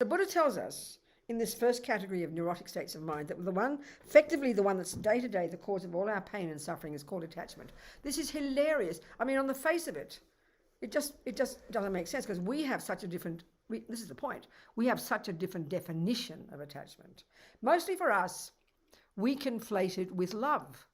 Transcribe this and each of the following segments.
So Buddha tells us in this first category of neurotic states of mind that effectively the one that's day to day the cause of all our pain and suffering is called attachment. This is hilarious. I mean, on the face of it, it just doesn't make sense, because we have such a different, this is the point, we have such a different definition of attachment. Mostly for us, we conflate it with love.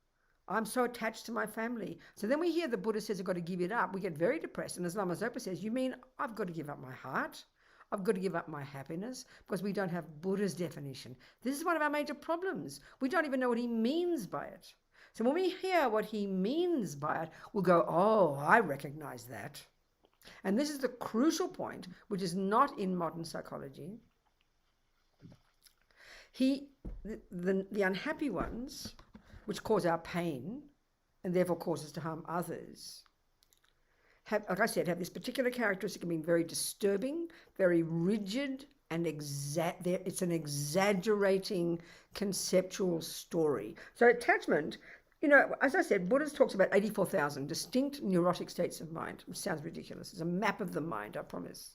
I'm so attached to my family. So then we hear the Buddha says I've got to give it up. We get very depressed. And as Lama Zopa says, you mean I've got to give up my heart? I've got to give up my happiness? Because we don't have Buddha's definition. This is one of our major problems. We don't even know what he means by it. So when we hear what he means by it, we'll go, oh, I recognize that. And this is the crucial point, which is not in modern psychology. The unhappy ones, which cause our pain and therefore cause us to harm others, have, like I said, have this particular characteristic of being very disturbing, very rigid, and it's an exaggerating conceptual story. So attachment, as I said, Buddha talks about 84,000 distinct neurotic states of mind, which sounds ridiculous. It's a map of the mind, I promise.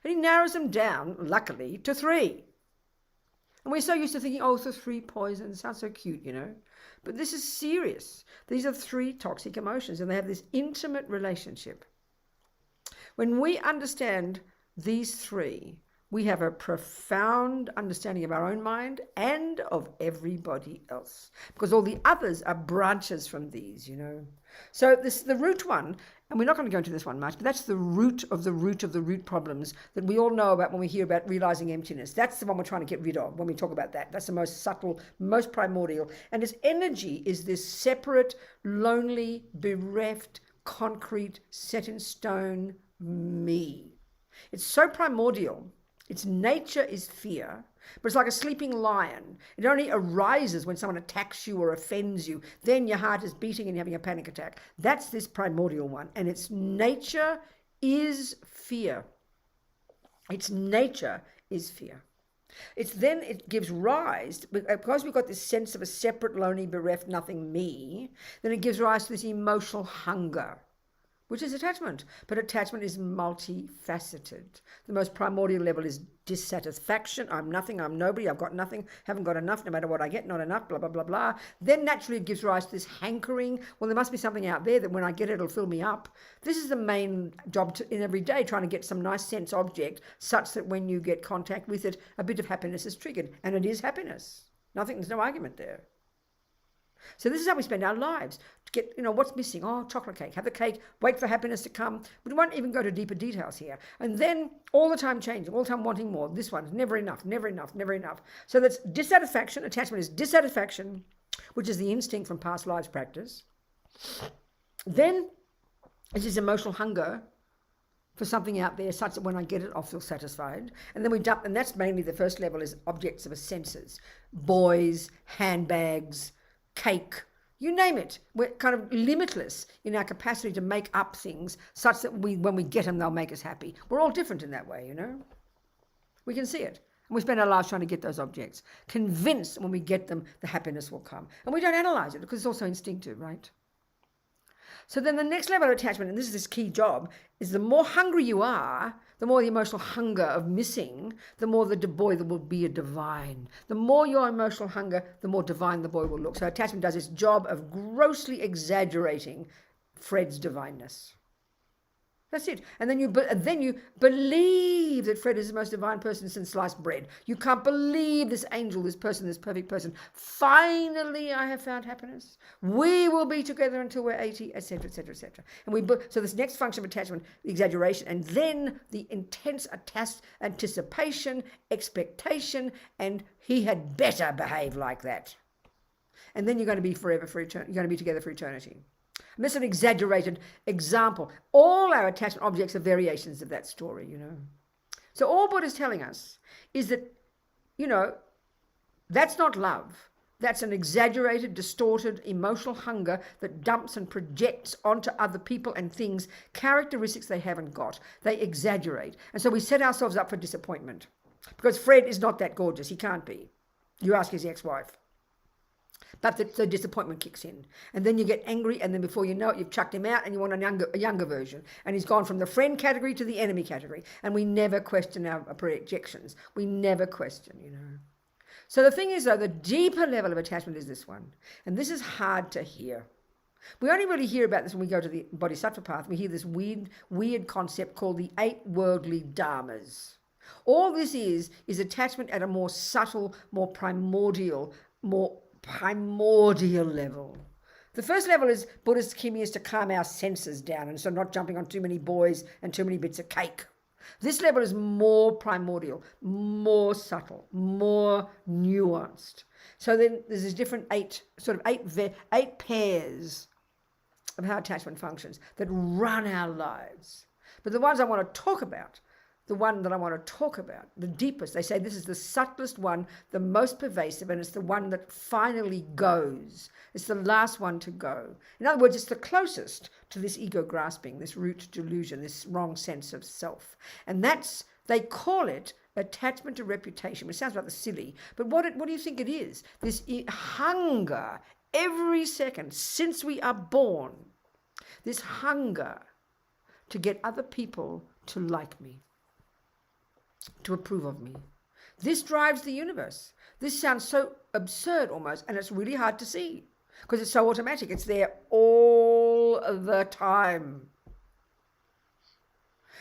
And he narrows them down, luckily, to 3. And we're so used to thinking, oh, the 3 poisons, sounds so cute, But this is serious. These are 3 toxic emotions, and they have this intimate relationship. When we understand these 3, we have a profound understanding of our own mind and of everybody else, because all the others are branches from these, So the root one, and we're not going to go into this one much, but that's the root of the root problems that we all know about when we hear about realizing emptiness. That's the one we're trying to get rid of when we talk about that. That's the most subtle, most primordial. And its energy is this separate, lonely, bereft, concrete, set in stone me. It's so primordial. Its nature is fear, but it's like a sleeping lion. It only arises when someone attacks you or offends you. Then your heart is beating and you're having a panic attack. That's this primordial one. And its nature is fear. Its nature is fear. It gives rise, because we've got this sense of a separate, lonely, bereft, nothing me, then it gives rise to this emotional hunger, which is attachment. But attachment is multifaceted. The most primordial level is dissatisfaction. I'm nothing, I'm nobody, I've got nothing, haven't got enough, no matter what I get, not enough, blah, blah, blah, blah. Then naturally it gives rise to this hankering. Well, there must be something out there that when I get it, it'll fill me up. This is the main job in every day, trying to get some nice sense object such that when you get contact with it, a bit of happiness is triggered. And it is happiness. There's no argument there. So this is how we spend our lives. To get, what's missing? Oh, chocolate cake. Have the cake, wait for happiness to come. We won't even go to deeper details here. And then all the time changing, all the time wanting more. This one is never enough, never enough, never enough. So that's dissatisfaction. Attachment is dissatisfaction, which is the instinct from past lives practice. Then it's this emotional hunger for something out there such that when I get it, I'll feel satisfied. And then we dump, and that's mainly the first level, is objects of the senses. Boys, handbags, cake, you name it. We're kind of limitless in our capacity to make up things such that when we get them, they'll make us happy. We're all different in that way, We can see it. And we spend our lives trying to get those objects, convinced when we get them, the happiness will come. And we don't analyze it because it's also instinctive, right? So then the next level of attachment, and this is this key job, is the more hungry you are, the more the emotional hunger of missing, the more the boy will be a divine. The more your emotional hunger, the more divine the boy will look. So attachment does its job of grossly exaggerating Fred's divineness. That's it. And then you believe that Fred is the most divine person since sliced bread. You can't believe this angel, this person, this perfect person. Finally, I have found happiness. We will be together until we're 80, etc., etc., etc. So this next function of attachment, the exaggeration, and then the intense anticipation, expectation, and he had better behave like that. And then you're going to be forever for eternity. You're going to be together for eternity. And this is an exaggerated example. All our attachment objects are variations of that story, So all Buddha's telling us is that, that's not love. That's an exaggerated, distorted, emotional hunger that dumps and projects onto other people and things characteristics they haven't got. They exaggerate. And so we set ourselves up for disappointment. Because Fred is not that gorgeous. He can't be. You ask his ex-wife. But the disappointment kicks in. And then you get angry, and then before you know it, you've chucked him out and you want a younger version. And he's gone from the friend category to the enemy category. And we never question our projections. We never question, So the thing is, though, the deeper level of attachment is this one. And this is hard to hear. We only really hear about this when we go to the Bodhisattva path. We hear this weird concept called the 8 worldly dharmas. All this is attachment at a more subtle, more primordial level. The first level is Buddhist kimi is to calm our senses down and so not jumping on too many boys and too many bits of cake. This level is more primordial, more subtle, more nuanced. So then there's this different eight pairs of how attachment functions that run our lives. But the ones I want to talk about, the deepest, they say this is the subtlest one, the most pervasive, and it's the one that finally goes. It's the last one to go. In other words, it's the closest to this ego grasping, this root delusion, this wrong sense of self. And they call it attachment to reputation, which sounds rather silly, but what do you think it is? This hunger every second since we are born, this hunger to get other people to like me, to approve of me. This drives the universe. This sounds so absurd almost, and it's really hard to see because it's so automatic. It's there all the time.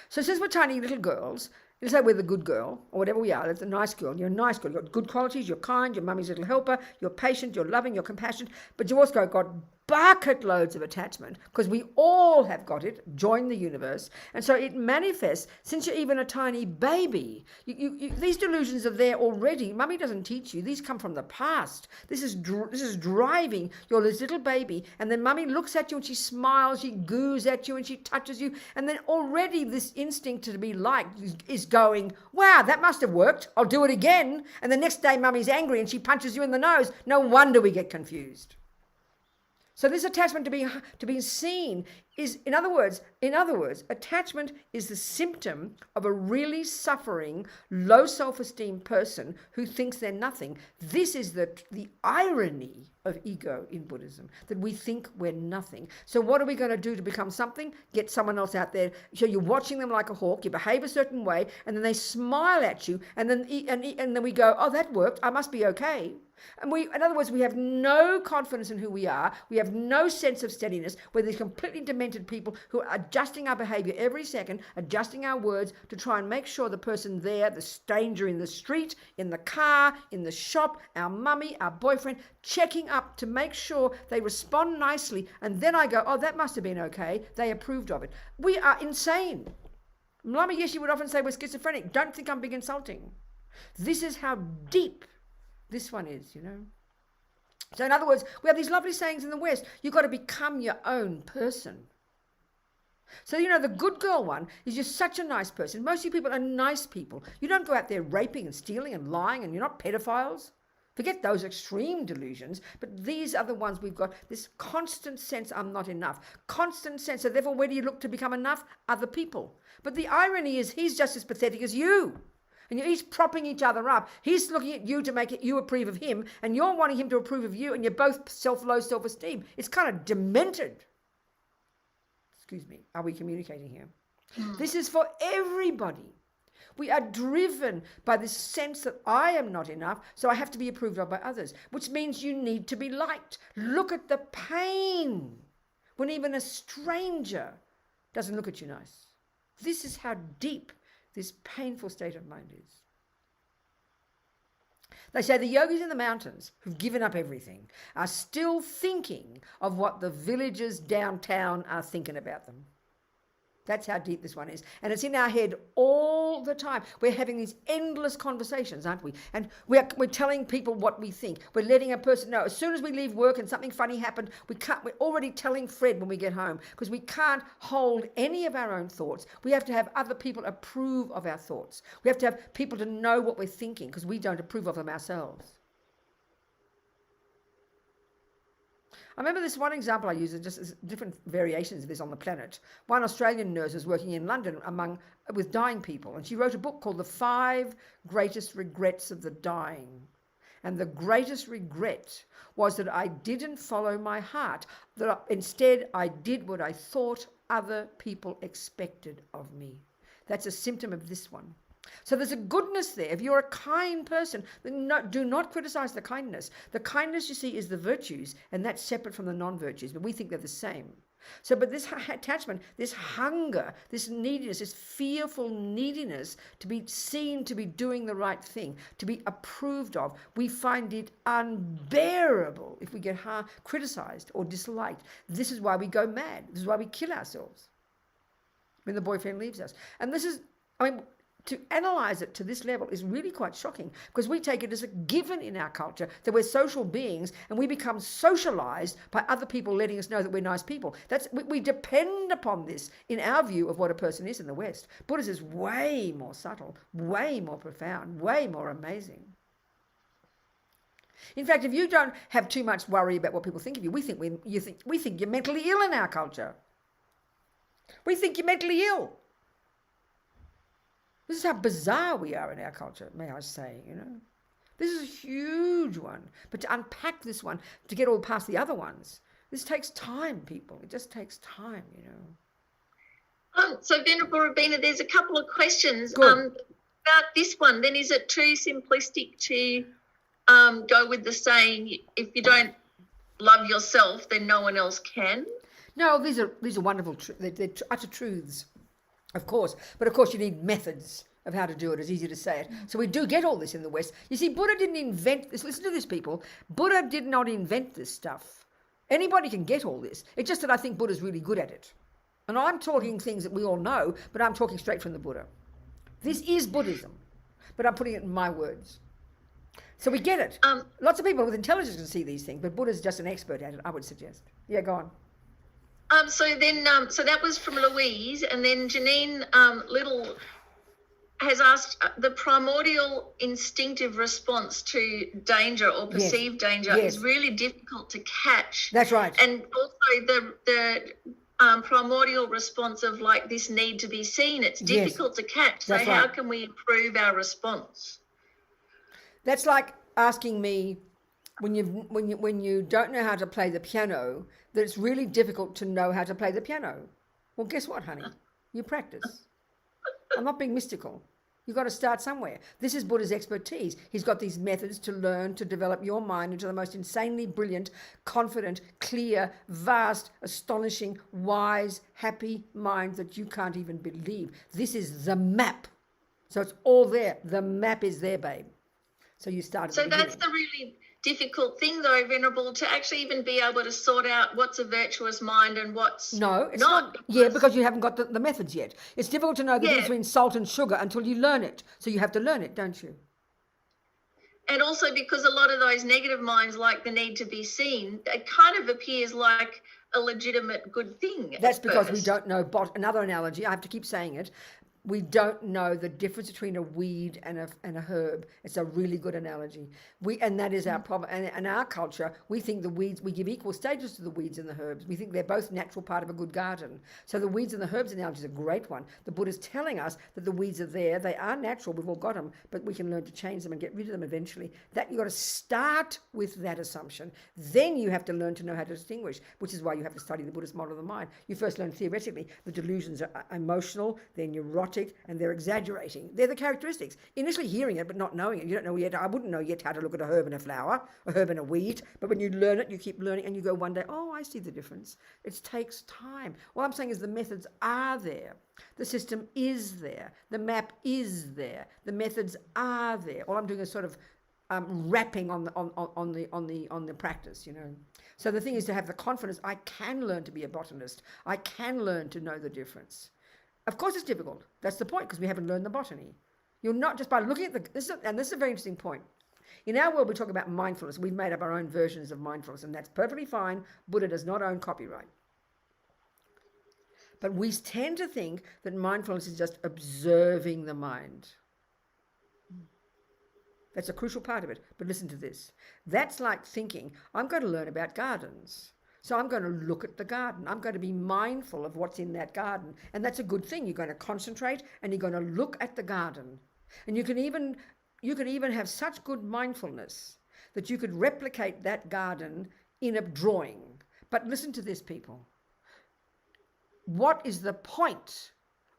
So since we're tiny little girls, let's say we're the good girl, or whatever we are, that's a nice girl. You're a nice girl. You've got good qualities. You're kind. You're mummy's little helper. You're patient. You're loving. You're compassionate. But you've also got bucket loads of attachment because we all have got it. Join the universe. And so it manifests since you're even a tiny baby. These delusions are there already. Mummy doesn't teach you. These come from the past. This is driving. You're this little baby. And then mummy looks at you and she smiles. She goos at you and she touches you. And then already this instinct to be liked is going, wow, that must have worked. I'll do it again. And the next day mummy's angry and she punches you in the nose. No wonder we get confused. So this attachment to being seen is, in other words, attachment is the symptom of a really suffering, low self-esteem person who thinks they're nothing. This is the irony of ego in Buddhism, that we think we're nothing. So what are we going to do to become something? Get someone else out there. So you're watching them like a hawk, you behave a certain way, and then they smile at you, and then we go, oh, that worked, I must be okay. And in other words, we have no confidence in who we are. We have no sense of steadiness. We're these completely demented people who are adjusting our behavior every second, adjusting our words to try and make sure the person there, the stranger in the street, in the car, in the shop, our mummy, our boyfriend, checking up to make sure they respond nicely. And then I go, oh, that must have been okay. They approved of it. We are insane. Mummy Yeshi would often say we're schizophrenic. Don't think I'm being insulting. This is how deep this one is, So in other words, we have these lovely sayings in the West. You've got to become your own person. So, the good girl one is you're such a nice person. Most of you people are nice people. You don't go out there raping and stealing and lying, and you're not pedophiles. Forget those extreme delusions. But these are the ones we've got, this constant sense I'm not enough. Constant sense. So therefore, where do you look to become enough? Other people. But the irony is he's just as pathetic as you. And you're each propping each other up. He's looking at you to make you approve of him, and you're wanting him to approve of you, and you're both low self-esteem. It's kind of demented. Excuse me. Are we communicating here? This is for everybody. We are driven by this sense that I am not enough, so I have to be approved of by others, which means you need to be liked. Look at the pain when even a stranger doesn't look at you nice. This is how deep this painful state of mind is. They say the yogis in the mountains who've given up everything are still thinking of what the villagers downtown are thinking about them. That's how deep this one is. And it's in our head all the time. We're having these endless conversations, aren't we? And we're telling people what we think. We're letting a person know. As soon as we leave work and something funny happened, we're already telling Fred when we get home, because we can't hold any of our own thoughts. We have to have other people approve of our thoughts. We have to have people to know what we're thinking, because we don't approve of them ourselves. I remember this one example I use, just different variations of this on the planet. One Australian nurse was working in London with dying people, and she wrote a book called The 5 Greatest Regrets of the Dying. And the greatest regret was that I didn't follow my heart, instead I did what I thought other people expected of me. That's a symptom of this one. So there's a goodness there. If you're a kind person, then do not criticize the kindness. The kindness, you see, is the virtues, and that's separate from the non-virtues, but we think they're the same. So, but this attachment, this hunger, this neediness, this fearful neediness to be seen to be doing the right thing, to be approved of, we find it unbearable if we get criticized or disliked. This is why we go mad. This is why we kill ourselves when the boyfriend leaves us. And this is, to analyze it to this level is really quite shocking, because we take it as a given in our culture that we're social beings and we become socialized by other people letting us know that we're nice people. We depend upon this in our view of what a person is in the West. Buddhism is way more subtle, way more profound, way more amazing. In fact, if you don't have too much worry about what people think of you, we think you're mentally ill in our culture. We think you're mentally ill. This is how bizarre we are in our culture, may I say, This is a huge one. But to unpack this one, to get all past the other ones, this takes time, people. It just takes time, So, Venerable Robina, there's a couple of questions about this one. Then is it too simplistic to go with the saying, if you don't love yourself, then no one else can? No, these are wonderful, they're utter truths. Of course, but of course you need methods of how to do it. It's easy to say it. So we do get all this in the West. You see, Buddha didn't invent this. Listen to this, people. Buddha did not invent this stuff. Anybody can get all this. It's just that I think Buddha's really good at it. And I'm talking things that we all know, but I'm talking straight from the Buddha. This is Buddhism, but I'm putting it in my words. So we get it. Lots of people with intelligence can see these things, but Buddha's just an expert at it, I would suggest. Yeah, go on. So that was from Louise, and then Janine Little has asked, the primordial instinctive response to danger or perceived danger is really difficult to catch. That's right. And also the primordial response of like this need to be seen, it's difficult to catch. So how can we improve our response? That's like asking me, when you don't know how to play the piano, that it's really difficult to know how to play the piano. Well, guess what, honey? You practice. I'm not being mystical. You've got to start somewhere. This is Buddha's expertise. He's got these methods to learn to develop your mind into the most insanely brilliant, confident, clear, vast, astonishing, wise, happy mind that you can't even believe. This is the map. So it's all there. The map is there, babe. So you start at the beginning. That's the really difficult thing, though, Venerable, to actually even be able to sort out what's a virtuous mind and what's no, it's not. Yeah, because you haven't got the methods yet. It's difficult to know the difference between salt and sugar until you learn it. So you have to learn it, don't you? And also because a lot of those negative minds, like the need to be seen, it kind of appears like a legitimate good thing. That's because we don't know. Another analogy, I have to keep saying it. We don't know the difference between a weed and a herb. It's a really good analogy. And that is our problem. And in our culture, we think the weeds, we give equal status to the weeds and the herbs. We think they're both natural part of a good garden. So the weeds and the herbs analogy is a great one. The Buddha's telling us that the weeds are there. They are natural. We've all got them, but we can learn to change them and get rid of them eventually. That you've got to start with that assumption. Then you have to learn to know how to distinguish, which is why you have to study the Buddhist model of the mind. You first learn theoretically the delusions are emotional, they're neurotic, and they're exaggerating. They're the characteristics. Initially hearing it, but not knowing it. You don't know yet. I wouldn't know yet how to look at a herb and a flower, a herb and a weed. But when you learn it, you keep learning, and you go one day, oh, I see the difference. It takes time. What I'm saying is the methods are there. The system is there. The map is there. The methods are there. All I'm doing is sort of wrapping on the practice, So the thing is to have the confidence. I can learn to be a botanist. I can learn to know the difference. Of course it's difficult. That's the point, because we haven't learned the botany. You're not just by looking at this is a very interesting point. In our world, we talk about mindfulness. We've made up our own versions of mindfulness, and that's perfectly fine. Buddha does not own copyright. But we tend to think that mindfulness is just observing the mind. That's a crucial part of it. But listen to this. That's like thinking, I'm going to learn about gardens. So I'm going to look at the garden. I'm going to be mindful of what's in that garden. And that's a good thing. You're going to concentrate and you're going to look at the garden. And you can even have such good mindfulness that you could replicate that garden in a drawing. But listen to this, people. What is the point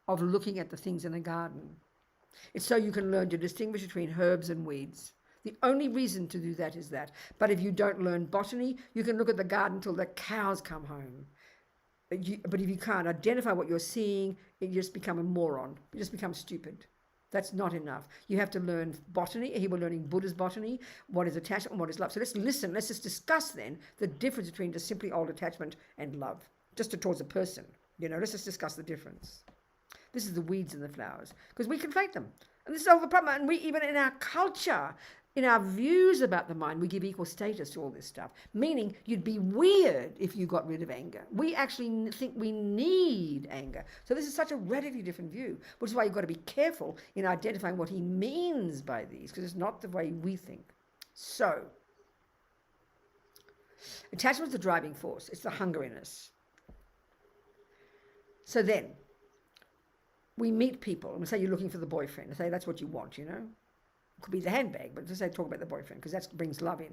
of looking at the things in a garden? It's so you can learn to distinguish between herbs and weeds. The only reason to do that is that. But if you don't learn botany, you can look at the garden till the cows come home. But if you can't identify what you're seeing, you just become a moron. You just become stupid. That's not enough. You have to learn botany. Here we're learning Buddhist botany. What is attachment and what is love? So let's listen. Let's just discuss then the difference between just simply old attachment and love, just towards a person. Let's just discuss the difference. This is the weeds and the flowers, because we conflate them. And this is all the problem. And we, even in our culture, in our views about the mind, we give equal status to all this stuff, meaning you'd be weird if you got rid of anger. We actually think we need anger. So this is such a radically different view, which is why you've got to be careful in identifying what he means by these, because it's not the way we think. So, attachment is the driving force. It's the hunger in us. So then, we meet people, and we say you're looking for the boyfriend. I say that's what you want, Could be the handbag, but just say talk about the boyfriend, because that brings love in.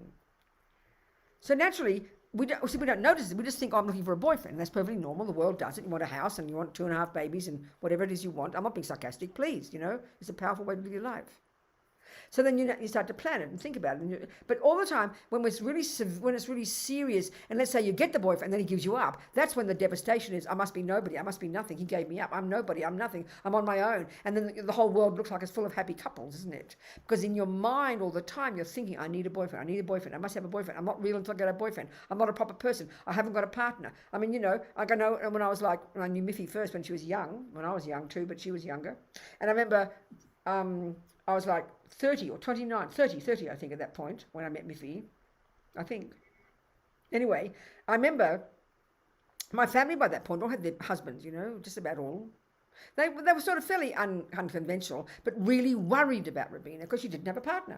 So naturally, we don't notice it. We just think, I'm looking for a boyfriend. And that's perfectly normal. The world does it. You want a house and you want 2.5 babies and whatever it is you want. I'm not being sarcastic, please. It's a powerful way to live your life. So then you start to plan it and think about it. But all the time, when it's really serious, and let's say you get the boyfriend and then he gives you up, that's when the devastation is, I must be nobody, I must be nothing, he gave me up, I'm nobody, I'm nothing, I'm on my own. And then the whole world looks like it's full of happy couples, isn't it? Because in your mind all the time you're thinking, I need a boyfriend, I must have a boyfriend, I'm not real until I get a boyfriend, I'm not a proper person, I haven't got a partner. I mean, like I know when I knew Miffy first when she was young, when I was young too, but she was younger. And I remember I was like 30 or 29, 30 I think at that point when I met Miffy, I think. Anyway, I remember my family by that point all had their husbands, just about all. They were sort of fairly unconventional, but really worried about Rabina because she didn't have a partner.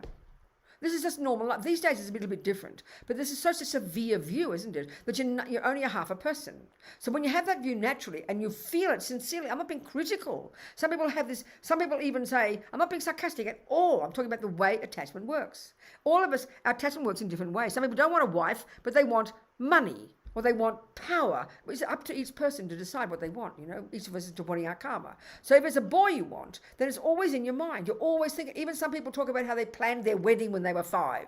This is just normal life. These days it's a little bit different, but this is such a severe view, isn't it, that you're only a half a person. So when you have that view naturally and you feel it sincerely, I'm not being critical. Some people have this, some people even say, I'm not being sarcastic at all. I'm talking about the way attachment works. All of us, our attachment works in different ways. Some people don't want a wife, but they want money. Or they want power. It's up to each person to decide what they want, Each of us is wanting our karma. So if it's a boy you want, then it's always in your mind. You're always thinking, even some people talk about how they planned their wedding when they were 5.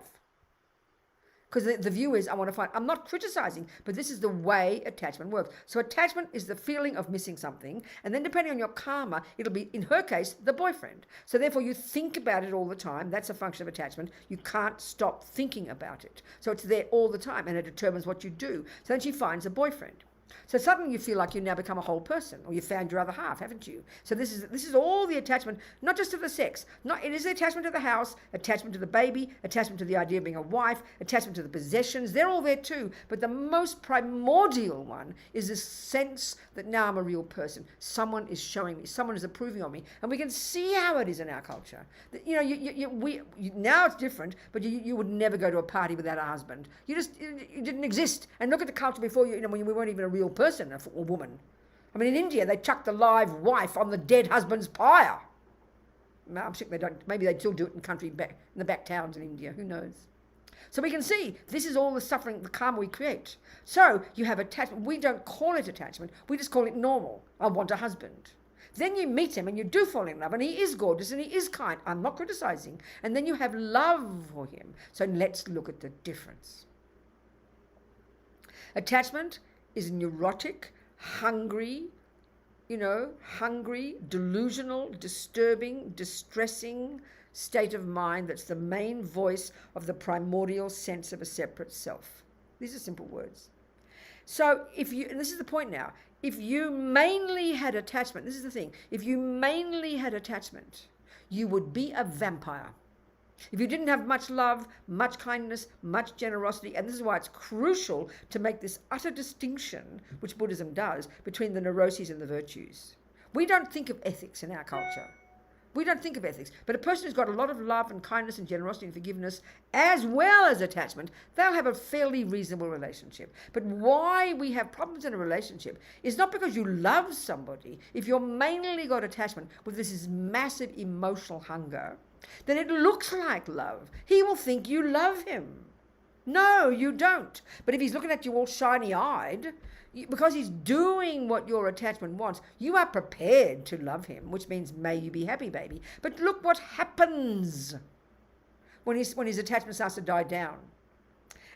Because the view is, I'm not criticizing, but this is the way attachment works. So attachment is the feeling of missing something, and then depending on your karma, it'll be, in her case, the boyfriend. So therefore you think about it all the time. That's a function of attachment. You can't stop thinking about it. So it's there all the time, and it determines what you do. So then she finds a boyfriend. So suddenly you feel like you now become a whole person, or you found your other half, haven't you? So this is all the attachment, not just to the sex. It is the attachment to the house, attachment to the baby, attachment to the idea of being a wife, attachment to the possessions. They're all there too. But the most primordial one is this sense that now I'm a real person. Someone is showing me, someone is approving of me, and we can see how it is in our culture. Now it's different, but you would never go to a party without a husband. You didn't exist. And look at the culture before when we weren't even a real person, a woman. I mean, in India, they chucked the live wife on the dead husband's pyre. I'm sick they don't. Maybe they still do it in the back towns in India. Who knows? So we can see this is all the suffering, the karma we create. So you have attachment. We don't call it attachment. We just call it normal. I want a husband. Then you meet him and you do fall in love, and he is gorgeous and he is kind. I'm not criticizing. And then you have love for him. So let's look at the difference. Attachment is neurotic, hungry, delusional, disturbing, distressing state of mind that's the main voice of the primordial sense of a separate self. These are simple words. So and this is the point now, if you mainly had attachment, this is the thing, if you mainly had attachment, you would be a vampire. If you didn't have much love, much kindness, much generosity, and this is why it's crucial to make this utter distinction, which Buddhism does, between the neuroses and the virtues. We don't think of ethics in our culture. We don't think of ethics. But a person who's got a lot of love and kindness and generosity and forgiveness, as well as attachment, they'll have a fairly reasonable relationship. But why we have problems in a relationship is not because you love somebody. If you're mainly got attachment with this massive emotional hunger, then it looks like love. He will think you love him. No, you don't. But if he's looking at you all shiny-eyed, because he's doing what your attachment wants, you are prepared to love him, which means may you be happy, baby. But look what happens when his attachment starts to die down.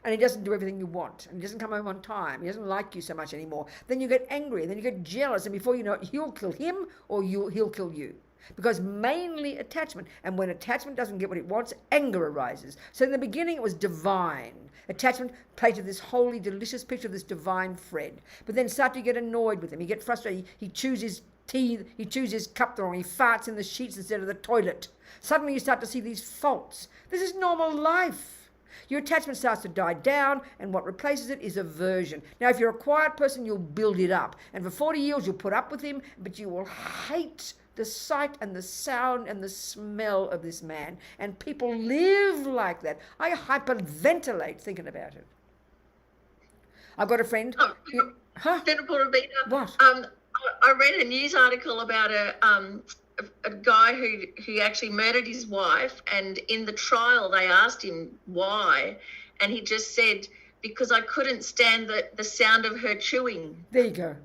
And he doesn't do everything you want, and he doesn't come home on time, he doesn't like you so much anymore. Then you get angry, and then you get jealous, and before you know it, you'll kill him or he'll kill you. Because mainly attachment, and when attachment doesn't get what it wants, anger arises. So in the beginning it was divine. Attachment painted this holy, delicious picture of this divine Fred. But then start to get annoyed with him, you get frustrated, he chews his tea, he chews his cup the wrong, he farts in the sheets instead of the toilet. Suddenly you start to see these faults. This is normal life. Your attachment starts to die down, and what replaces it is aversion. Now, if you're a quiet person, you'll build it up. And for 40 years, you'll put up with him, but you will hate the sight and the sound and the smell of this man. And people live like that. I hyperventilate thinking about it. I've got a friend. Venerable Rabina, What? I read a news article about a guy who actually murdered his wife, and in the trial they asked him why, and he just said, because I couldn't stand the sound of her chewing. There you go.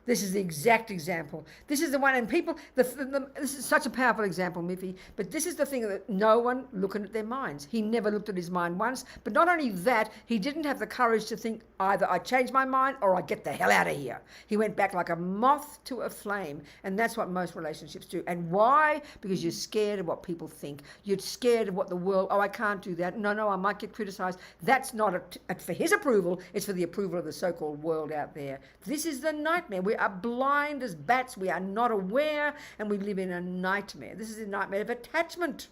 This is the exact example. This is the one, and people, this is such a powerful example, Miffy, but this is the thing that no one looking at their minds. He never looked at his mind once, but not only that, he didn't have the courage to think either I change my mind or I get the hell out of here. He went back like a moth to a flame, and that's what most relationships do. And why? Because you're scared of what people think. You're scared of what the world, oh, I can't do that. No, I might get criticized. That's not for his approval, it's for the approval of the so-called world out there. This is the nightmare. We are blind as bats. We are not aware, and we live in a nightmare. This is a nightmare of attachment.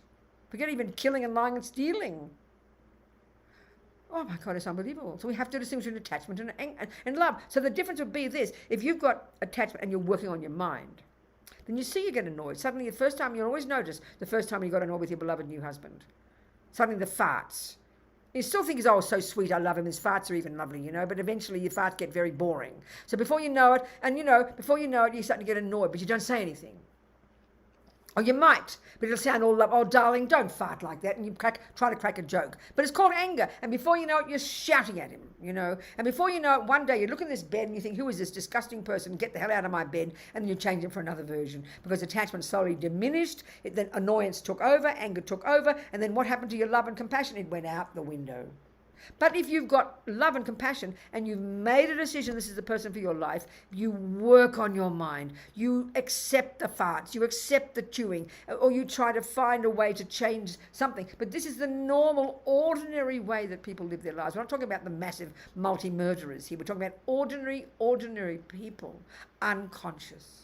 Forget even killing and lying and stealing. Oh my God, it's unbelievable. So we have to distinguish between attachment and love. So the difference would be this: if you've got attachment and you're working on your mind, then you see you get annoyed. Suddenly, the first time, you'll always notice the first time you got annoyed with your beloved new husband. Suddenly the farts. You still think he's, oh, so sweet, I love him, his farts are even lovely, but eventually your farts get very boring. So before you know it, before you know it, you're starting to get annoyed, but you don't say anything. Or you might, but it'll sound all love, oh, darling, don't fart like that, and you try to crack a joke. But it's called anger, and before you know it, you're shouting at him, And before you know it, one day you look in this bed and you think, who is this disgusting person? Get the hell out of my bed, and then you change it for another version. Because attachment slowly diminished, then annoyance took over, anger took over, and then what happened to your love and compassion? It went out the window. But if you've got love and compassion and you've made a decision, this is the person for your life, you work on your mind, you accept the farts, you accept the chewing, or you try to find a way to change something. But this is the normal, ordinary way that people live their lives. We're not talking about the massive multi-murderers here. We're talking about ordinary people, unconscious.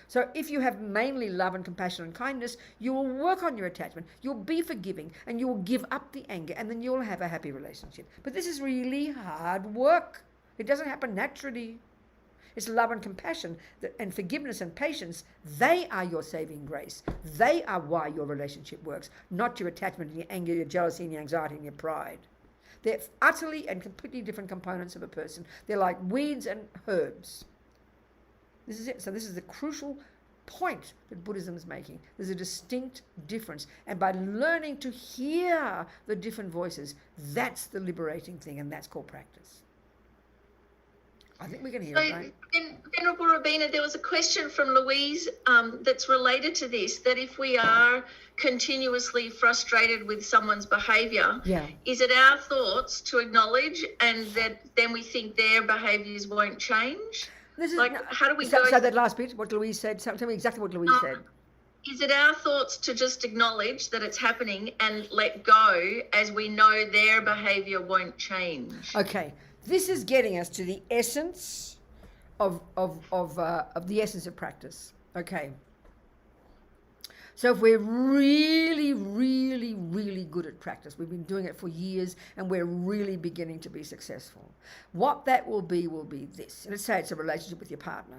So if you have mainly love and compassion and kindness, you will work on your attachment, you'll be forgiving, and you will give up the anger, and then you'll have a happy relationship. But this is really hard work. It doesn't happen naturally. It's love and compassion and forgiveness and patience. They are your saving grace. They are why your relationship works, not your attachment and your anger, your jealousy and your anxiety and your pride. They're utterly and completely different components of a person. They're like weeds and herbs. This is it. So this is the crucial point that Buddhism is making. There's a distinct difference. And by learning to hear the different voices, that's the liberating thing, and that's called practice. I think we can hear it, right? Venerable Rabina, there was a question from Louise that's related to this, that if we are continuously frustrated with someone's behaviour, is it our thoughts to acknowledge and that then we think their behaviours won't change? This is, how do we go? So that last bit, what Louise said, tell me exactly what Louise said. Is it our thoughts to just acknowledge that it's happening and let go as we know their behaviour won't change? Okay, this is getting us to the essence of the essence of practice. Okay. So if we're really, really, really good at practice, we've been doing it for years and we're really beginning to be successful, what that will be this. Let's say it's a relationship with your partner.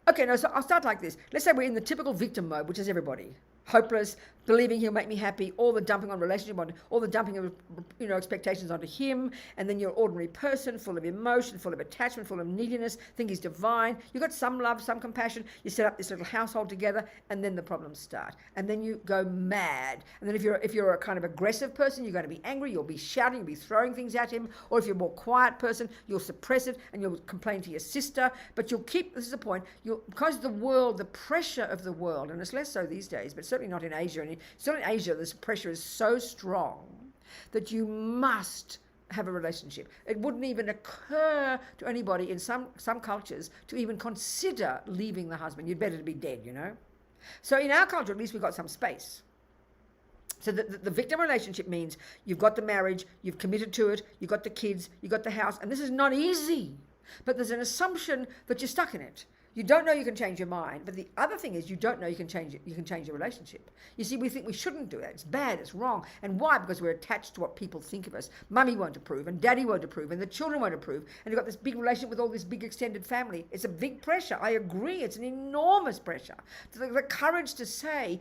Okay, no, so I'll start like this. Let's say we're in the typical victim mode, which is everybody. Hopeless, believing he'll make me happy, all the dumping on relationship, on all the dumping of expectations onto him, and then you're an ordinary person, full of emotion, full of attachment, full of neediness, think he's divine. You've got some love, some compassion. You set up this little household together, and then the problems start, and then you go mad. And then if you're a kind of aggressive person, you're going to be angry, you'll be shouting, you'll be throwing things at him. Or if you're a more quiet person, you'll suppress it and you'll complain to your sister. But you'll keep, this is the point, because the world, the pressure of the world, and it's less so these days, but certainly not in Asia. And still in Asia, this pressure is so strong that you must have a relationship. It wouldn't even occur to anybody in some cultures to even consider leaving the husband. You'd better be dead, So in our culture, at least we've got some space. So the victim relationship means you've got the marriage, you've committed to it, you've got the kids, you've got the house, and this is not easy. But there's an assumption that you're stuck in it. You don't know you can change your mind, but the other thing is you don't know you can change it. You can change your relationship. You see, we think we shouldn't do that. It's bad, it's wrong. And why? Because we're attached to what people think of us. Mummy won't approve, and daddy won't approve, and the children won't approve. And you've got this big relationship with all this big extended family. It's a big pressure. I agree. It's an enormous pressure. The courage to say,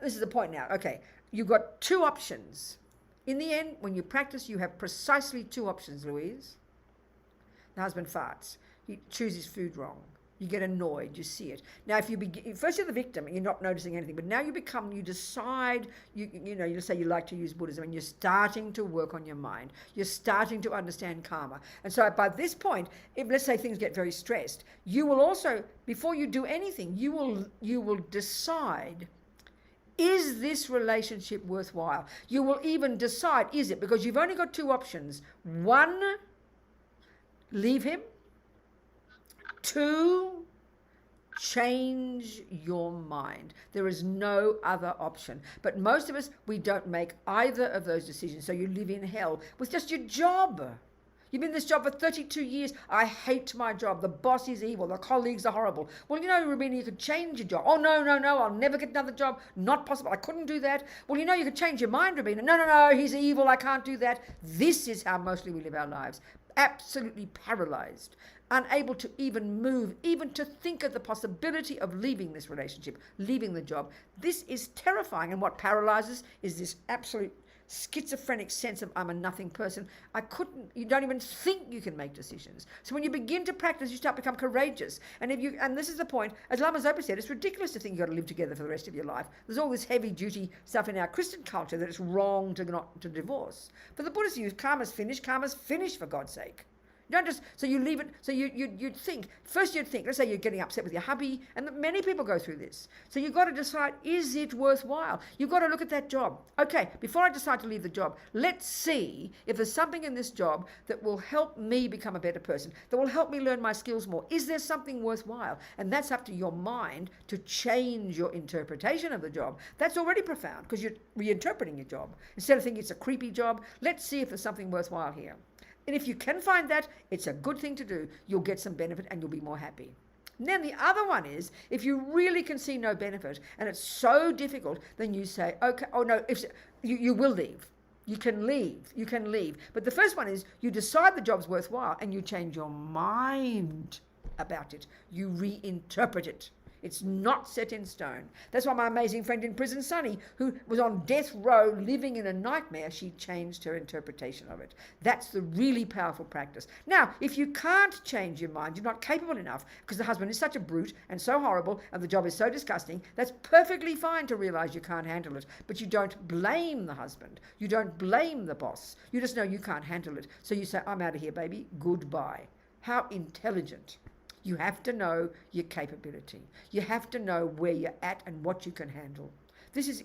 this is the point now. Okay, you've got two options. In the end, when you practice, you have precisely two options, Louise. The husband farts. He chooses food wrong. You get annoyed, you see it. Now, if you first you're the victim and you're not noticing anything, but now you decide, you say you like to use Buddhism and you're starting to work on your mind. You're starting to understand karma. And so by this point, if let's say things get very stressed, you will also, before you do anything, you will decide, is this relationship worthwhile? You will even decide, is it? Because you've only got two options. One, leave him. Two, change your mind. There is no other option. But most of us, we don't make either of those decisions. So you live in hell with just your job. You've been in this job for 32 years. I hate my job. The boss is evil. The colleagues are horrible. Well, Rubina, you could change your job. Oh, no, I'll never get another job. Not possible. I couldn't do that. Well, you could change your mind, Rubina. No, he's evil. I can't do that. This is how mostly we live our lives. Absolutely paralyzed. Unable to even move, even to think of the possibility of leaving this relationship, leaving the job. This is terrifying. And what paralyzes is this absolute schizophrenic sense of I'm a nothing person. You don't even think you can make decisions. So when you begin to practice, you start to become courageous. And this is the point, as Lama Zopa said, it's ridiculous to think you've got to live together for the rest of your life. There's all this heavy duty stuff in our Christian culture that it's wrong to divorce. For the Buddhists, karma's finished for God's sake. Don't just, so you leave it, so you'd think, let's say you're getting upset with your hubby, and many people go through this. So you've got to decide, is it worthwhile? You've got to look at that job. Okay, before I decide to leave the job, let's see if there's something in this job that will help me become a better person, that will help me learn my skills more. Is there something worthwhile? And that's up to your mind to change your interpretation of the job. That's already profound, because you're reinterpreting your job. Instead of thinking it's a creepy job, let's see if there's something worthwhile here. And if you can find that, it's a good thing to do. You'll get some benefit and you'll be more happy. And then the other one is, if you really can see no benefit and it's so difficult, then you say, okay, oh no, you will leave. You can leave. But the first one is you decide the job's worthwhile and you change your mind about it. You reinterpret it. It's not set in stone. That's why my amazing friend in prison, Sunny, who was on death row living in a nightmare, she changed her interpretation of it. That's the really powerful practice. Now, if you can't change your mind, you're not capable enough, because the husband is such a brute and so horrible and the job is so disgusting, that's perfectly fine to realize you can't handle it. But you don't blame the husband. You don't blame the boss. You just know you can't handle it. So you say, I'm out of here, baby. Goodbye. How intelligent. You have to know your capability. You have to know where you're at and what you can handle.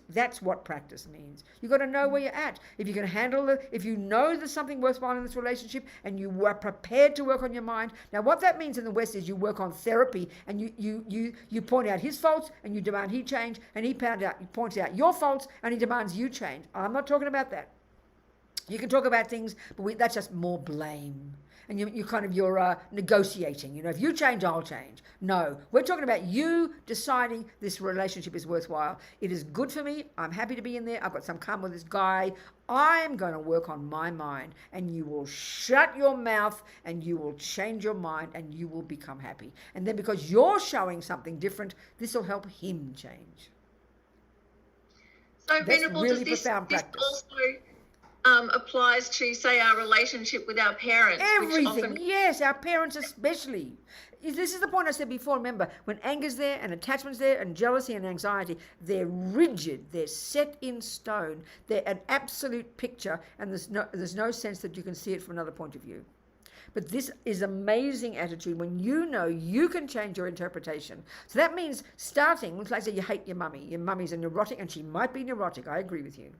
That's what practice means. You've got to know where you're at. If you can handle it, if you know there's something worthwhile in this relationship and you are prepared to work on your mind. Now, what that means in the West is you work on therapy and you point out his faults and you demand he change, and he points out your faults and he demands you change. I'm not talking about that. You can talk about things, but that's just more blame. And you're negotiating. If you change, I'll change. No, we're talking about you deciding this relationship is worthwhile. It is good for me. I'm happy to be in there. I've got some karma with this guy. I'm going to work on my mind. And you will shut your mouth and you will change your mind and you will become happy. And then because you're showing something different, this will help him change. So, That's Venerable, really does profound this practice. also applies to, say, our relationship with our parents, which Everything, often... yes, our parents especially. This is the point I said before. Remember, when anger's there and attachment's there and jealousy and anxiety, they're rigid, they're set in stone, they're an absolute picture, and there's no sense that you can see it from another point of view. But this is amazing attitude when you know you can change your interpretation. So that means starting, like I say, you hate your mummy. Your mummy's a neurotic, and she might be neurotic. I agree with you.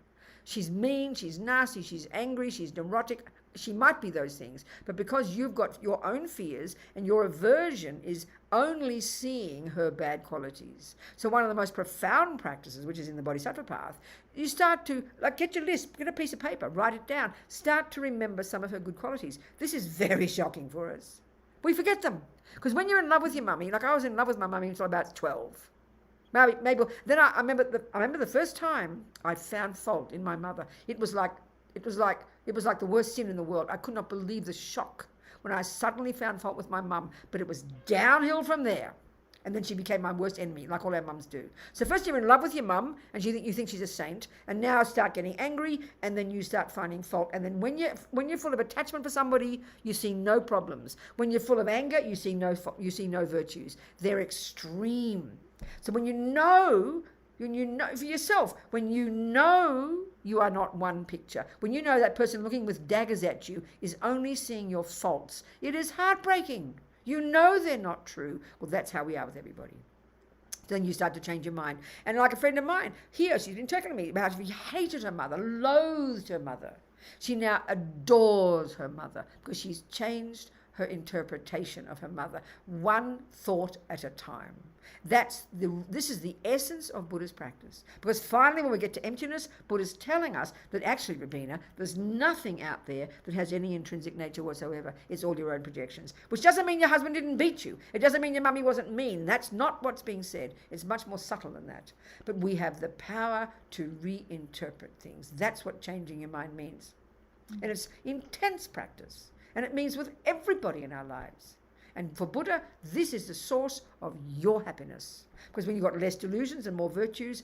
She's mean, she's nasty, she's angry, she's neurotic. She might be those things. But because you've got your own fears and your aversion is only seeing her bad qualities. So one of the most profound practices, which is in the Bodhisattva path, you start to, like, get your list, get a piece of paper, write it down, start to remember some of her good qualities. This is very shocking for us. We forget them. Because when you're in love with your mummy, like I was in love with my mummy until about 12. Maybe. Then I remember the first time I found fault in my mother. It was like the worst sin in the world. I could not believe the shock when I suddenly found fault with my mum. But it was downhill from there, and then she became my worst enemy, like all our mums do. So first you're in love with your mum, and you think she's a saint, and now start getting angry, and then you start finding fault. And then when you're full of attachment for somebody, you see no problems. When you're full of anger, you see no virtues. They're extreme. So when you know for yourself, when you know you are not one picture, when you know that person looking with daggers at you is only seeing your faults, it is heartbreaking. You know they're not true. Well, that's how we are with everybody. Then you start to change your mind. And like a friend of mine, here, she's been talking to me about how she hated her mother, loathed her mother. She now adores her mother because she's changed her interpretation of her mother, one thought at a time. This is the essence of Buddha's practice. Because finally, when we get to emptiness, Buddha's telling us that actually, Rabina, there's nothing out there that has any intrinsic nature whatsoever. It's all your own projections. Which doesn't mean your husband didn't beat you. It doesn't mean your mummy wasn't mean. That's not what's being said. It's much more subtle than that. But we have the power to reinterpret things. That's what changing your mind means. And it's intense practice. And it means with everybody in our lives. And for Buddha, this is the source of your happiness. Because when you've got less delusions and more virtues,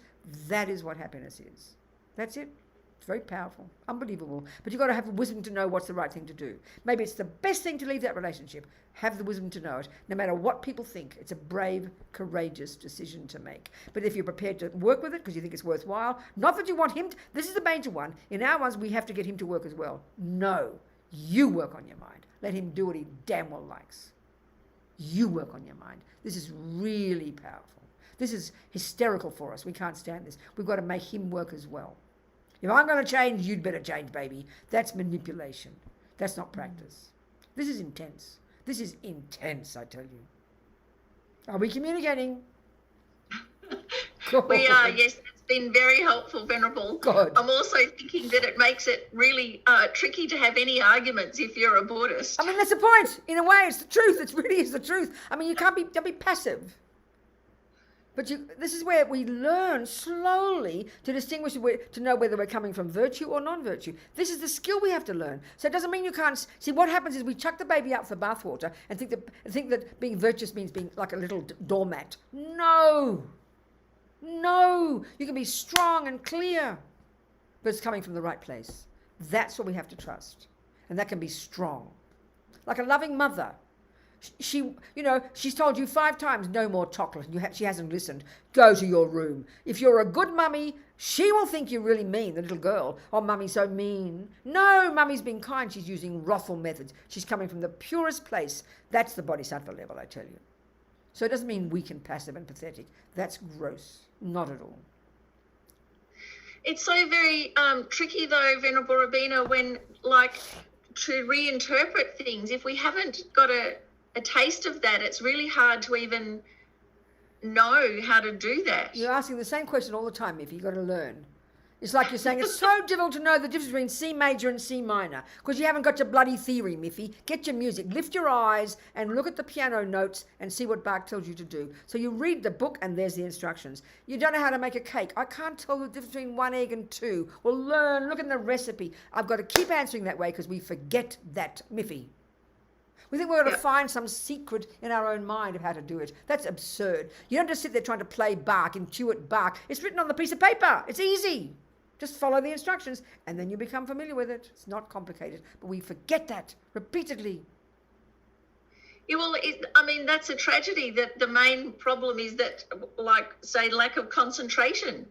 that is what happiness is. That's it. It's very powerful, unbelievable. But you've got to have the wisdom to know what's the right thing to do. Maybe it's the best thing to leave that relationship. Have the wisdom to know it. No matter what people think, it's a brave, courageous decision to make. But if you're prepared to work with it because you think it's worthwhile, not that you want him to, this is the major one. In our ones, we have to get him to work as well. No, you work on your mind. Let him do what he damn well likes. You work on your mind. This is really powerful. This is hysterical for us. We can't stand this. We've got to make him work as well. If I'm going to change, you'd better change, baby. That's manipulation. That's not practice. This is intense. This is intense, I tell you. Are we communicating? We are, yes. It's been very helpful, Venerable. Good. I'm also thinking that it makes it really tricky to have any arguments if you're a Buddhist. I mean, that's the point. In a way, it's the truth. It really is the truth. I mean, don't be passive. But this is where we learn slowly to distinguish, to know whether we're coming from virtue or non-virtue. This is the skill we have to learn. So it doesn't mean you can't see. What happens is we chuck the baby out for bathwater and think that being virtuous means being like a little doormat. No, you can be strong and clear, but it's coming from the right place. That's what we have to trust, and that can be strong, like a loving mother. She's told you 5 times, no more chocolate. She hasn't listened. Go to your room. If you're a good mummy, she will think you're really mean, the little girl. Oh, mummy's so mean. No, mummy's being kind. She's using wrathful methods. She's coming from the purest place. That's the bodhisattva level, I tell you. So it doesn't mean weak and passive and pathetic. That's gross. Not at all. It's so very tricky, though, Venerable Rabina, when, to reinterpret things. If we haven't got a taste of that, it's really hard to even know how to do that. You're asking the same question all the time, Miffy. You've got to learn. It's like you're saying it's so difficult to know the difference between C major and C minor because you haven't got your bloody theory, Miffy. Get your music. Lift your eyes and look at the piano notes and see what Bach tells you to do. So you read the book and there's the instructions. You don't know how to make a cake. I can't tell the difference between 1 egg and 2. Well, learn. Look at the recipe. I've got to keep answering that way because we forget that, Miffy. We think we're going to find some secret in our own mind of how to do it. That's absurd. You don't just sit there trying to play Bach, intuit Bach. It's written on the piece of paper. It's easy. Just follow the instructions and then you become familiar with it. It's not complicated. But we forget that repeatedly. Yeah, well, I mean, that's a tragedy. That the main problem is that, like, say, lack of concentration.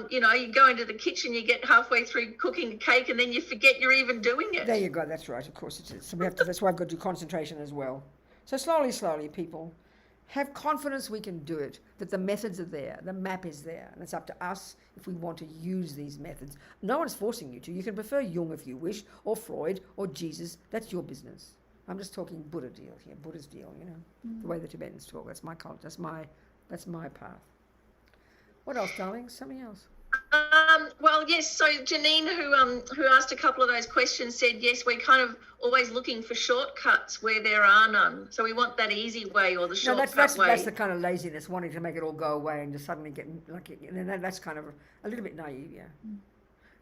You go into the kitchen, you get halfway through cooking a cake, and then you forget you're even doing it. There you go. That's right. Of course it is. So that's why I've got to do concentration as well. So slowly, people, have confidence we can do it, that the methods are there, the map is there, and it's up to us if we want to use these methods. No one's forcing you to. You can prefer Jung if you wish, or Freud, or Jesus. That's your business. I'm just talking Buddha deal here, Buddha's deal, the way the Tibetans talk. That's my culture. That's my path. What else, darling? Something else? Well, yes. So Janine, who asked a couple of those questions, said yes. We're kind of always looking for shortcuts where there are none. So we want that easy way or the shortcut way. That's the kind of laziness, wanting to make it all go away and just suddenly get and that's kind of a little bit naive, yeah.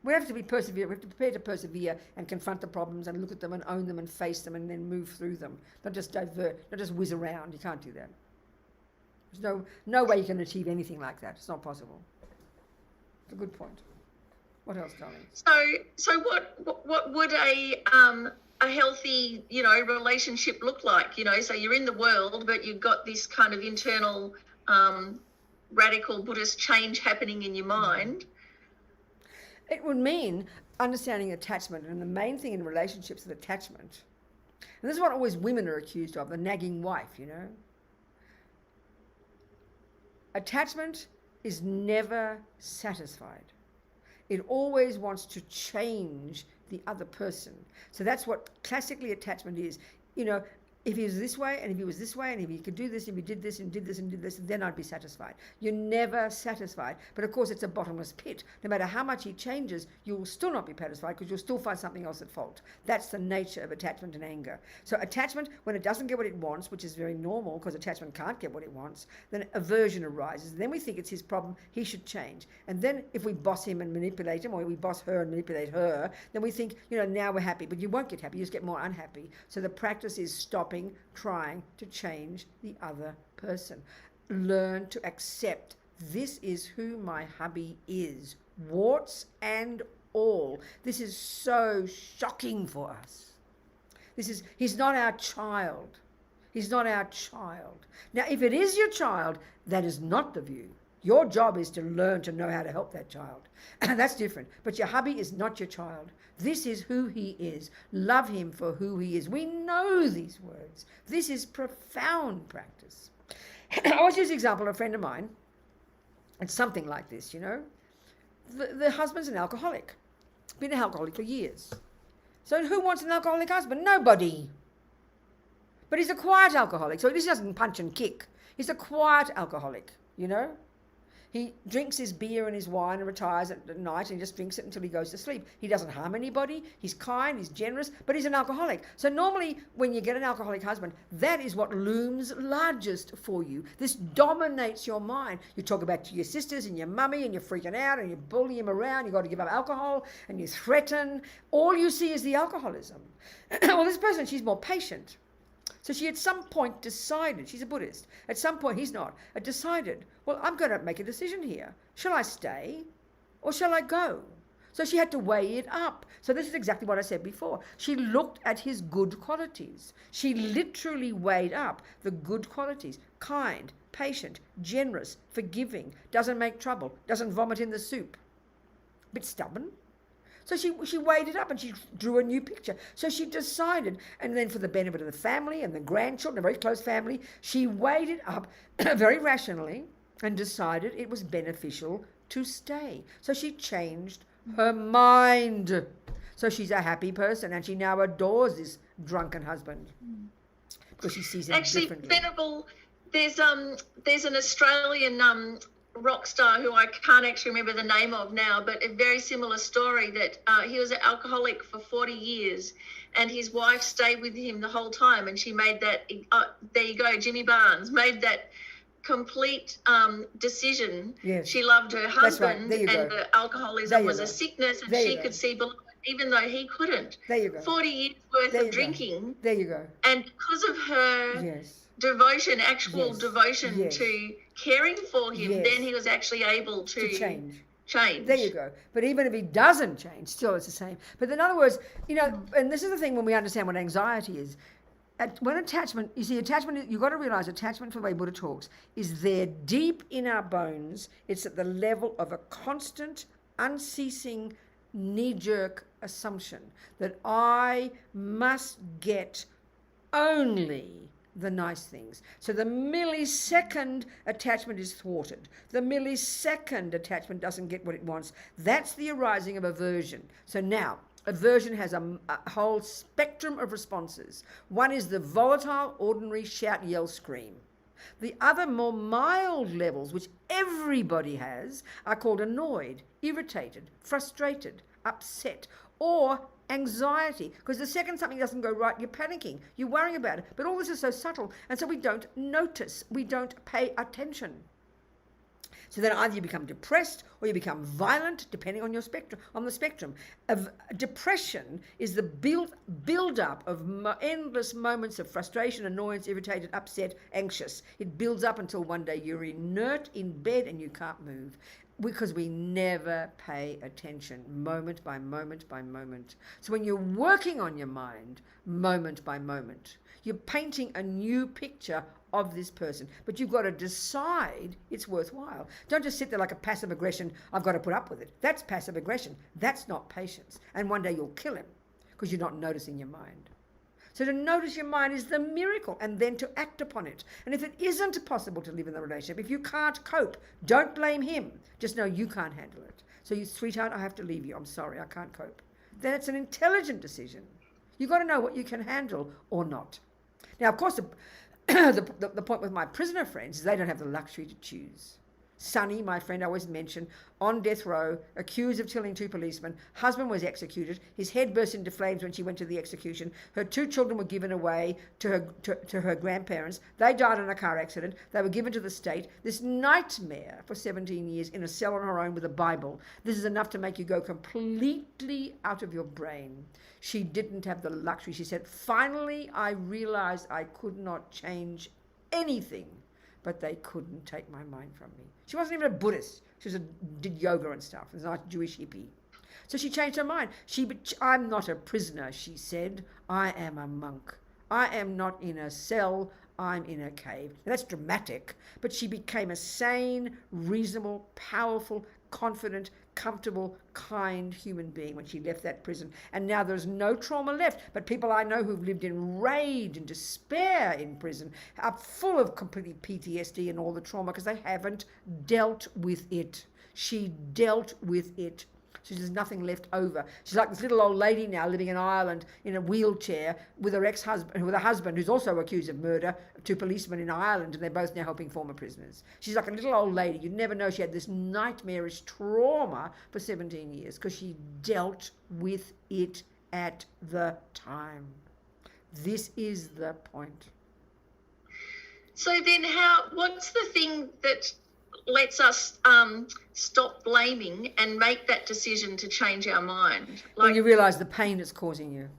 We have to be perseverant. We have to prepare to persevere and confront the problems and look at them and own them and face them and then move through them. Not just divert, not just whiz around. You can't do that. There's no way you can achieve anything like that. It's not possible. It's a good point. What else, darling? So what would a healthy, relationship look like? So you're in the world, but you've got this kind of internal radical Buddhist change happening in your mind. It would mean understanding attachment, and the main thing in relationships is attachment. And this is what always women are accused of, the nagging wife, Attachment is never satisfied. It always wants to change the other person. So that's what classically attachment is. If he was this way, and if he was this way, and if he could do this, if he did this, and did this, and did this, then I'd be satisfied. You're never satisfied. But of course, it's a bottomless pit. No matter how much he changes, you will still not be satisfied because you'll still find something else at fault. That's the nature of attachment and anger. So attachment, when it doesn't get what it wants, which is very normal because attachment can't get what it wants, then aversion arises. Then we think it's his problem, he should change. And then if we boss him and manipulate him, or we boss her and manipulate her, then we think, now we're happy. But you won't get happy, you just get more unhappy. So the practice is stopping trying to change the other person. Learn to accept this is who my hubby is, warts and all. This is so shocking for us. He's not our child. He's not our child. Now, if it is your child, that is not the view. Your job is to learn to know how to help that child. That's different. But your hubby is not your child. This is who he is. Love him for who he is. We know these words. This is profound practice. I always use the example of a friend of mine. It's something like this, The husband's an alcoholic. Been an alcoholic for years. So who wants an alcoholic husband? Nobody. But he's a quiet alcoholic. So he doesn't punch and kick. He's a quiet alcoholic, He drinks his beer and his wine and retires at night and he just drinks it until he goes to sleep. He doesn't harm anybody. He's kind, he's generous, but he's an alcoholic. So normally when you get an alcoholic husband, that is what looms largest for you. This dominates your mind. You talk about to your sisters and your mummy and you're freaking out and you bully him around. You've got to give up alcohol and you threaten. All you see is the alcoholism. Well, this person, she's more patient. So she at some point decided, she's a Buddhist, at some point he's not, decided, well, I'm going to make a decision here. Shall I stay or shall I go? So she had to weigh it up. So this is exactly what I said before. She looked at his good qualities. She literally weighed up the good qualities. Kind, patient, generous, forgiving, doesn't make trouble, doesn't vomit in the soup. Bit stubborn. So she weighed it up and she drew a new picture. So she decided, and then for the benefit of the family and the grandchildren, a very close family, she weighed it up very rationally and decided it was beneficial to stay. So she changed her mind. So she's a happy person and she now adores this drunken husband because she sees him differently. Actually, Venable, there's an Australian rock star who I can't actually remember the name of now, but a very similar story that he was an alcoholic for 40 years and his wife stayed with him the whole time, and she made that, there you go, Jimmy Barnes, made that complete decision. Yes. She loved her husband, right. and the alcoholism was a sickness, and she could see below it even though he couldn't. There you go. 40 years worth There of you go. drinking. There you go. And because of her Yes. devotion, actual Yes. devotion Yes. to caring for him, Yes. then he was actually able to change. Change. There you go. But even if he doesn't change, still it's the same. But in other words, you know, and this is the thing when we understand what anxiety is. When attachment, you see, attachment, you've got to realize attachment, for the way Buddha talks, is there deep in our bones. It's at the level of a constant, unceasing, knee-jerk assumption that I must get only the nice things. So the millisecond attachment is thwarted. The millisecond attachment doesn't get what it wants. That's the arising of aversion. So now, aversion has a whole spectrum of responses. One is the volatile, ordinary shout, yell, scream. The other more mild levels, which everybody has, are called annoyed, irritated, frustrated, upset, or anxiety, because the second something doesn't go right, you're panicking, you're worrying about it. But all this is so subtle, and so we don't notice, we don't pay attention. So then either you become depressed or you become violent, depending on your spectrum. On the spectrum of depression is the build up of endless moments of frustration, annoyance, irritated, upset, anxious. It builds up until one day you're inert in bed and you can't move, because we never pay attention, moment by moment by moment. So when you're working on your mind, moment by moment, you're painting a new picture of this person, but you've got to decide it's worthwhile. Don't just sit there like a passive aggression, I've got to put up with it. That's passive aggression. That's not patience. And one day you'll kill him because you're not noticing your mind. So to notice your mind is the miracle, and then to act upon it. And if it isn't possible to live in the relationship, if you can't cope, don't blame him. Just know you can't handle it. So you, sweetheart, I have to leave you. I'm sorry, I can't cope. Then it's an intelligent decision. You've got to know what you can handle or not. Now, of course, the point with my prisoner friends is they don't have the luxury to choose. Sonny, my friend I always mention, on death row, accused of killing 2 policemen. Husband was executed. His head burst into flames when she went to the execution. Her 2 children were given away to her grandparents. They died in a car accident. They were given to the state. This nightmare for 17 years in a cell on her own with a Bible. This is enough to make you go completely out of your brain. She didn't have the luxury. She said, finally, I realized I could not change anything, but they couldn't take my mind from me. She wasn't even a Buddhist. She did yoga and stuff. She was a nice Jewish hippie. So she changed her mind. I'm not a prisoner, she said. I am a monk. I am not in a cell. I'm in a cave. Now, that's dramatic, but she became a sane, reasonable, powerful, confident, comfortable, kind human being when she left that prison. And now there's no trauma left. But people I know who've lived in rage and despair in prison are full of complete PTSD and all the trauma because they haven't dealt with it. She dealt with it. So there's nothing left over. She's like this little old lady now living in Ireland in a wheelchair with her ex-husband, with a husband who's also accused of murder, 2 policemen in Ireland, and they're both now helping former prisoners. She's like a little old lady. You'd never know she had this nightmarish trauma for 17 years because she dealt with it at the time. This is the point. So then what's the thing that lets us stop blaming and make that decision to change our mind? When you realise the pain it's causing you.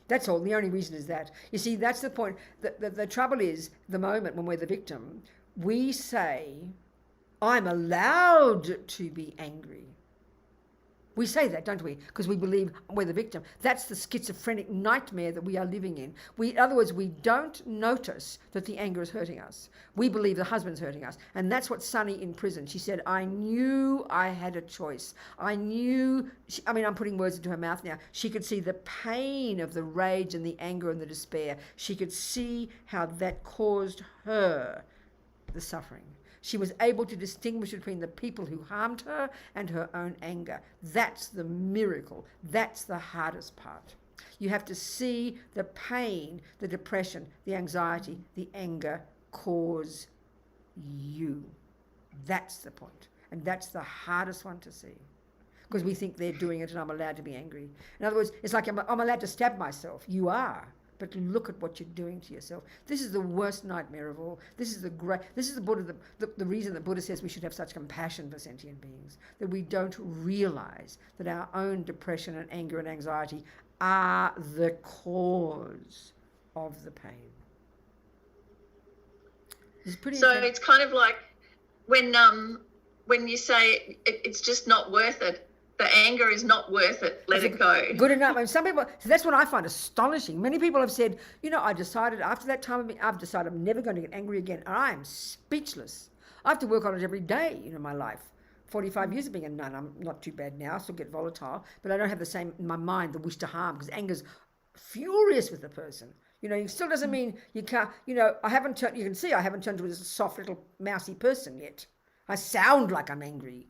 That's all. The only reason is that. You see, that's the point. The trouble is, the moment when we're the victim, we say, I'm allowed to be angry. We say that, don't we? Because we believe we're the victim. That's the schizophrenic nightmare that we are living in. In other words, we don't notice that the anger is hurting us. We believe the husband's hurting us. And that's what Sunny in prison. She said, I knew I had a choice. I knew, I'm putting words into her mouth now. She could see the pain of the rage and the anger and the despair. She could see how that caused her the suffering. She was able to distinguish between the people who harmed her and her own anger. That's the miracle. That's the hardest part. You have to see the pain, the depression, the anxiety, the anger cause you. That's the point. And that's the hardest one to see. Because we think they're doing it and I'm allowed to be angry. In other words, it's like I'm allowed to stab myself. You are. but look at what you're doing to yourself. This is the worst nightmare of all. This is the Buddha, the reason that Buddha says we should have such compassion for sentient beings, that we don't realize that our own depression and anger and anxiety are the cause of the pain. It's pretty so it's kind of like when you say it's just not worth it, the anger is not worth it, let it go. Good enough. And some people, so that's what I find astonishing. Many people have said, I decided after that time, I've decided I'm never going to get angry again. And I am speechless. I have to work on it every day, in my life. 45 years of being a nun, I'm not too bad now. I still get volatile, but I don't have the same, in my mind, the wish to harm, because anger's furious with the person. It still doesn't mean you can't, I haven't turned, you can see I haven't turned to a soft little mousy person yet. I sound like I'm angry,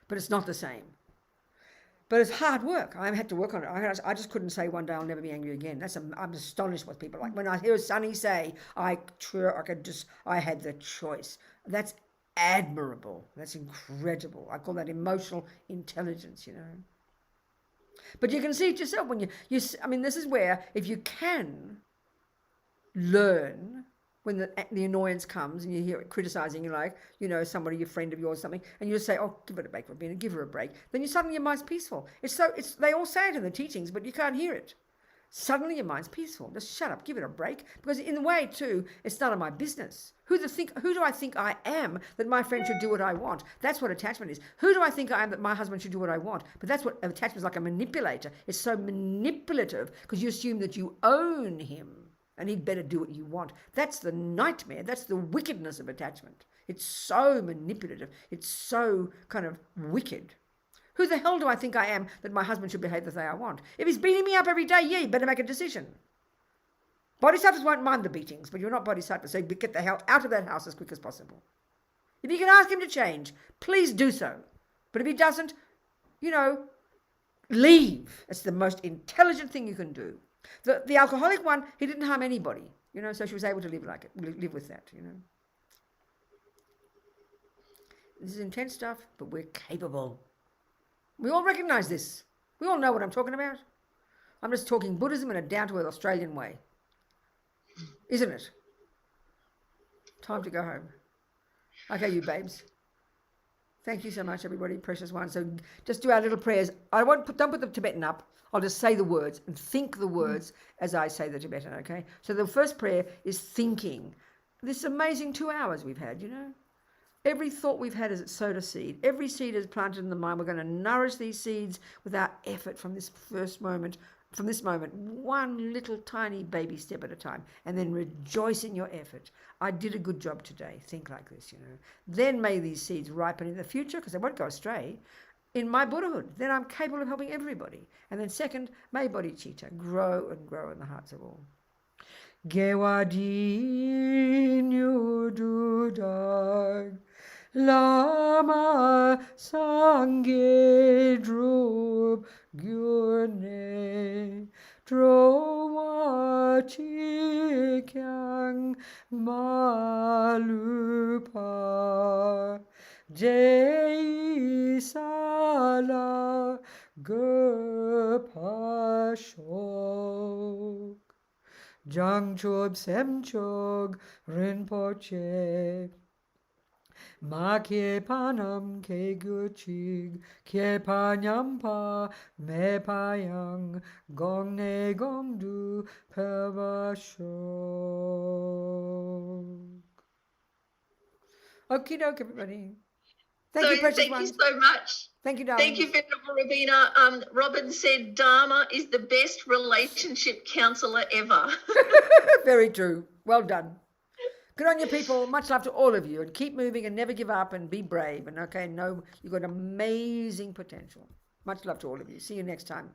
but it's not the same. But it's hard work. I had to work on it. I just couldn't say one day I'll never be angry again. I'm astonished what people like. When I hear Sonny say, I had the choice. That's admirable. That's incredible. I call that emotional intelligence, But you can see it yourself when this is where, if you can learn when the annoyance comes and you hear it criticizing, somebody, your friend of yours, something, and you just say, oh, give it a break for a minute, give her a break. Then suddenly your mind's peaceful. They all say it in the teachings, but you can't hear it. Suddenly your mind's peaceful. Just shut up, give it a break. Because in a way too, it's none of my business. Who do I think I am that my friend should do what I want? That's what attachment is. Who do I think I am that my husband should do what I want? But that's what attachment is, like a manipulator. It's so manipulative because you assume that you own him and he'd better do what you want. That's the nightmare. That's the wickedness of attachment. It's so manipulative. It's so kind of wicked. Who the hell do I think I am that my husband should behave the way I want? If he's beating me up every day, you better make a decision. Bodhisattvas won't mind the beatings, but you're not bodhisattva, so get the hell out of that house as quick as possible. If you can ask him to change, please do so. But if he doesn't, leave. It's the most intelligent thing you can do. The alcoholic one, he didn't harm anybody, so she was able to live with that, This is intense stuff, but we're capable. We all recognize this. We all know what I'm talking about. I'm just talking Buddhism in a down-to-earth Australian way. Isn't it? Time to go home. Okay, you babes. Thank you so much, everybody, precious one. So just do our little prayers. Don't put the Tibetan up. I'll just say the words and think the words as I say the Tibetan, okay? So the first prayer is thinking. This amazing 2 hours we've had, Every thought we've had is sowed a seed. Every seed is planted in the mind. We're going to nourish these seeds with our effort from this moment, one little tiny baby step at a time, and then rejoice in your effort. I did a good job today. Think like this, Then may these seeds ripen in the future, because they won't go astray, in my Buddhahood. Then I'm capable of helping everybody. And then second, may bodhicitta grow and grow in the hearts of all. Gewadin yududag Lama Sangye Drup Gyurne Drowa Chikyang Malupa Jai Sala Gopashok Jangchob Semchog Rinpoche Ma kye panam ke guchig kye panyampa me payang gong ne gong du pavashok. Okie doke, everybody. Thank you, precious ones. Thank you so much. Thank you, darling. Thank you, Venerable Ravina. Robin said Dharma is the best relationship counsellor ever. Very true. Well done. Good on you, people. Much love to all of you, and keep moving and never give up and be brave. And know you've got amazing potential. Much love to all of you. See you next time.